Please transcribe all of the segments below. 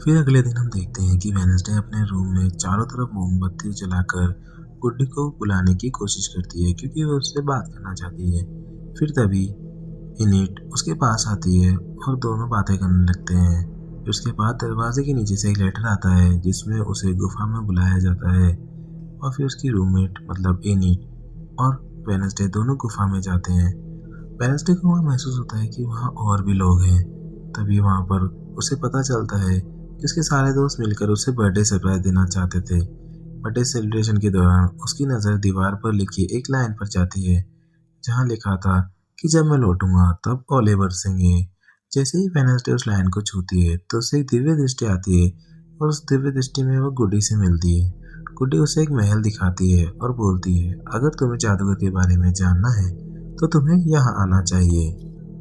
फिर अगले दिन हम देखते हैं कि वेडनेसडे अपने रूम में चारों तरफ मोमबत्ती जलाकर गुड्डी को बुलाने की कोशिश करती है क्योंकि वो उससे बात करना चाहती है। फिर तभी इनिट उसके पास आती है और दोनों बातें करने लगते हैं। फिर उसके बाद दरवाजे के नीचे से एक लेटर आता है जिसमें उसे गुफा में बुलाया जाता है और फिर उसकी रूममेट मतलब इनिट और वेडनेसडे दोनों गुफा में जाते हैं। वेडनेसडे को वहाँ महसूस होता है कि वहाँ और भी लोग हैं। तभी वहाँ पर उसे पता चलता है कि उसके सारे दोस्त मिलकर उसे बर्थडे सरप्राइज देना चाहते थे। बर्थडे सेलिब्रेशन के दौरान उसकी नज़र दीवार पर लिखी एक लाइन पर जाती है जहाँ लिखा था कि जब मैं लौटूंगा तब ओले बरसेंगे। जैसे ही वेडनेसडे उस लाइन को छूती है तो उसे एक दिव्य दृष्टि आती है और उस दिव्य दृष्टि में वो गुड्डी से मिलती है। गुड्डी उसे एक महल दिखाती है और बोलती है अगर तुम्हें जादूगर के बारे में जानना है तो तुम्हें यहाँ आना चाहिए।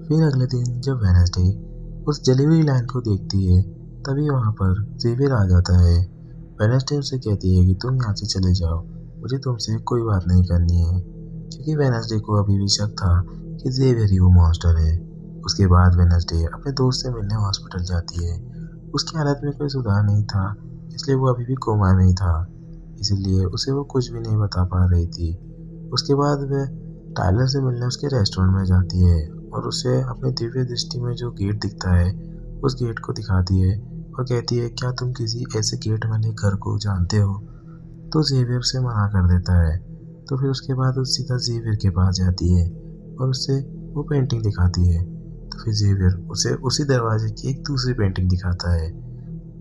फिर अगले दिन जब वेडनेसडे उस जली हुई लाइन को देखती है तभी वहाँ पर जेवियर आ जाता है। वेडनेसडे उसे कहती है कि तुम यहाँ से चले जाओ, मुझे तुमसे कोई बात नहीं करनी है, क्योंकि वेडनेसडे को अभी भी शक था कि जेवियर ही वो मॉन्स्टर है। उसके बाद वेडनेसडे अपने दोस्त से मिलने हॉस्पिटल जाती है। उसकी हालत में कोई सुधार नहीं था, इसलिए वो अभी भी कोमा में ही था, इसीलिए उसे वो कुछ भी नहीं बता पा रही थी। उसके बाद वह टायलर से मिलने उसके रेस्टोरेंट में जाती है और उसे अपने दिव्य दृष्टि में जो गेट दिखता है उस गेट को दिखाती है और कहती है क्या तुम किसी ऐसे गेट वाले घर को जानते हो। तो जेवियर से मना कर देता है। तो फिर उसके बाद वो सीधा जेवियर के पास जाती है और उससे वो पेंटिंग दिखाती है। तो फिर जेवियर उसे उसी दरवाजे की एक दूसरी पेंटिंग दिखाता है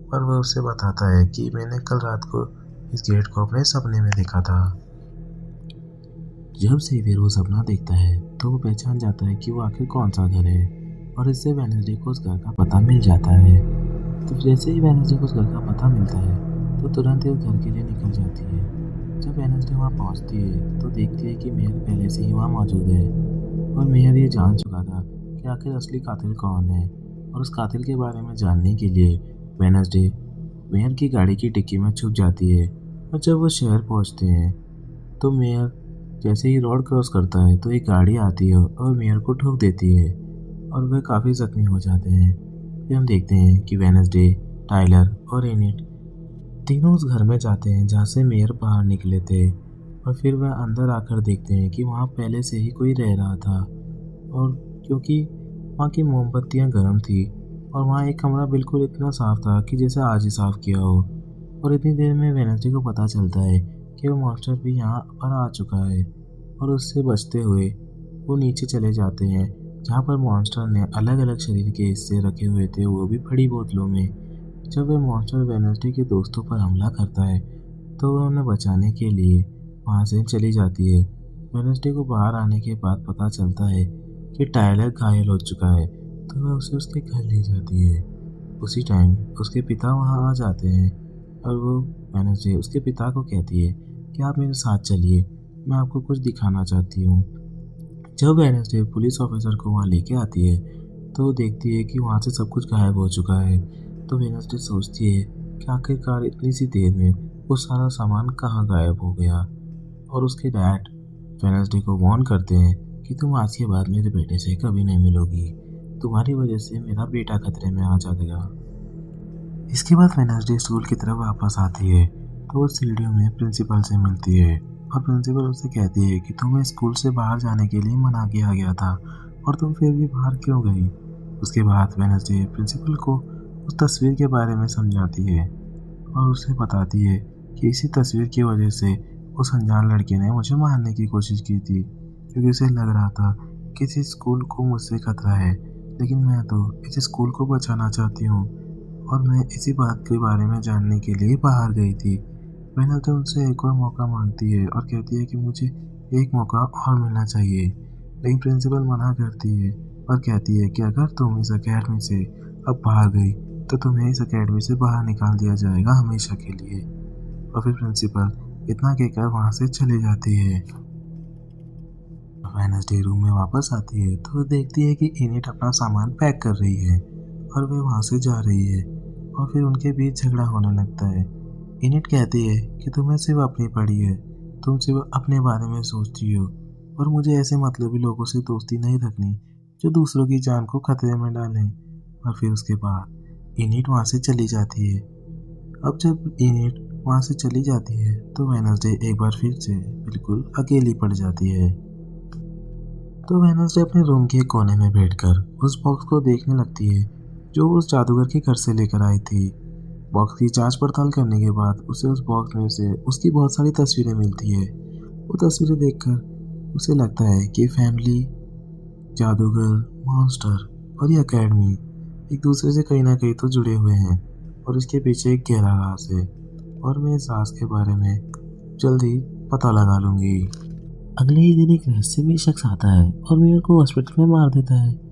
और वह उससे बताता है कि मैंने कल रात को इस गेट को अपने सपने में देखा था। जब जेवियर वो सपना देखता है तो वो पहचान जाता है कि वो आखिर कौन सा घर है और इससे वेडनेसडे को उस घर का पता मिल जाता है। तो जैसे ही वेडनेसडे को उस घर का पता मिलता है तो तुरंत ही उस घर के लिए निकल जाती है। जब वेडनेसडे वहाँ पहुँचती है तो देखती है कि मेयर पहले से ही वहाँ मौजूद है और मेयर ये जान चुका था कि आखिर असली कातिल कौन है और उस कातिल के बारे में जानने के लिए वेडनेसडे मेयर की गाड़ी की डिक्की में छुप जाती है। और जब वो शहर पहुँचते हैं तो मेयर जैसे ही रोड क्रॉस करता है तो एक गाड़ी आती है और मेयर को ठोक देती है और वह काफ़ी जख्मी हो जाते हैं। फिर हम देखते हैं कि वेडनेसडे, टायलर और एनिट तीनों उस घर में जाते हैं जहाँ से मेयर बाहर निकले थे और फिर वह अंदर आकर देखते हैं कि वहाँ पहले से ही कोई रह रहा था और क्योंकि वहाँ की मोमबत्तियाँ गर्म थी और वहाँ एक कमरा बिल्कुल इतना साफ था कि जैसे आज ही साफ किया हो। और इतनी देर में वेडनेसडे को पता चलता है कि वो मॉन्स्टर भी यहाँ पर आ चुका है और उससे बचते हुए वो नीचे चले जाते हैं जहाँ पर मॉन्स्टर ने अलग अलग शरीर के हिस्से रखे हुए थे, वो भी बड़ी बोतलों में। जब वह मॉन्स्टर वेडनेसडे के दोस्तों पर हमला करता है तो वह उन्हें बचाने के लिए वहाँ से चली जाती है। वेडनेसडे को बाहर आने के बाद पता चलता है कि टायलर घायल हो चुका है तो वह उसे उसके घर ले जाती है। उसी टाइम उसके पिता वहाँ आ जाते हैं और वो वेडनेसडे उसके पिता को कहती है कि आप मेरे साथ चलिए, मैं आपको कुछ दिखाना चाहती हूँ। जब वेडनेसडे पुलिस ऑफिसर को वहाँ लेके आती है तो वो देखती है कि वहाँ से सब कुछ गायब हो चुका है। तो वेडनेसडे सोचती है कि आखिरकार इतनी सी देर में वो सारा सामान कहाँ गायब हो गया और उसके डैड वेडनेसडे को वार्न करते हैं कि तुम आज के बाद मेरे बेटे से कभी नहीं मिलोगी, तुम्हारी वजह से मेरा बेटा खतरे में आ जाएगा। इसके बाद वेडनेसडे स्कूल की तरफ वापस आती है तो वो सीढ़ियों में प्रिंसिपल से मिलती है और प्रिंसिपल उससे कहती है कि तुम्हें स्कूल से बाहर जाने के लिए मना किया गया था और तुम फिर भी बाहर क्यों गई। उसके बाद वेडनेसडे प्रिंसिपल को उस तस्वीर के बारे में समझाती है और उसे बताती है कि इसी तस्वीर की वजह से उस अनजान लड़के ने मुझे मारने की कोशिश की थी, क्योंकि उसे लग रहा था कि इस स्कूल को मुझसे खतरा है, लेकिन मैं तो इस स्कूल को बचाना चाहती हूँ और मैं इसी बात के बारे में जानने के लिए बाहर गई थी। वेडनेसडे उनसे एक और मौका मांगती है और कहती है कि मुझे एक मौका और मिलना चाहिए, लेकिन प्रिंसिपल मना करती है और कहती है कि अगर तुम इस अकेडमी से अब बाहर गई तो तुम्हें इस अकेडमी से बाहर निकाल दिया जाएगा हमेशा के लिए। और फिर प्रिंसिपल इतना कहकर वहाँ से चली जाती है। वेडनेसडे रूम में वापस आती है तो वो देखती है कि इनिट अपना सामान पैक कर रही है और वह वहाँ से जा रही है और फिर उनके बीच झगड़ा होने लगता है। इनिट कहती है कि तुम्हें सिर्फ अपनी पड़ी है, तुम सिर्फ अपने बारे में सोचती हो और मुझे ऐसे मतलबी लोगों से दोस्ती नहीं रखनी जो दूसरों की जान को खतरे में डालें। और फिर उसके बाद इनिट वहाँ से चली जाती है। अब जब इनिट वहाँ से चली जाती है तो वेनसडे एक बार फिर से बिल्कुल अकेली पड़ जाती है। तो वेनसडे अपने रूम के कोने में बैठकर उस बॉक्स को देखने लगती है जो उस जादूगर के घर से लेकर आई थी। बॉक्स की जांच पड़ताल करने के बाद उसे उस बॉक्स में से उसकी बहुत सारी तस्वीरें मिलती है। वो तस्वीरें देखकर उसे लगता है कि फैमिली, जादूगर, मॉन्स्टर और ये अकेडमी एक दूसरे से कहीं ना कहीं तो जुड़े हुए हैं और इसके पीछे एक गहरा राज है और मैं इस राज के बारे में जल्दी पता लगा लूंगी। अगले ही दिन एक रहस्यमय शख्स आता है और मेयर को हॉस्पिटल में मार देता है।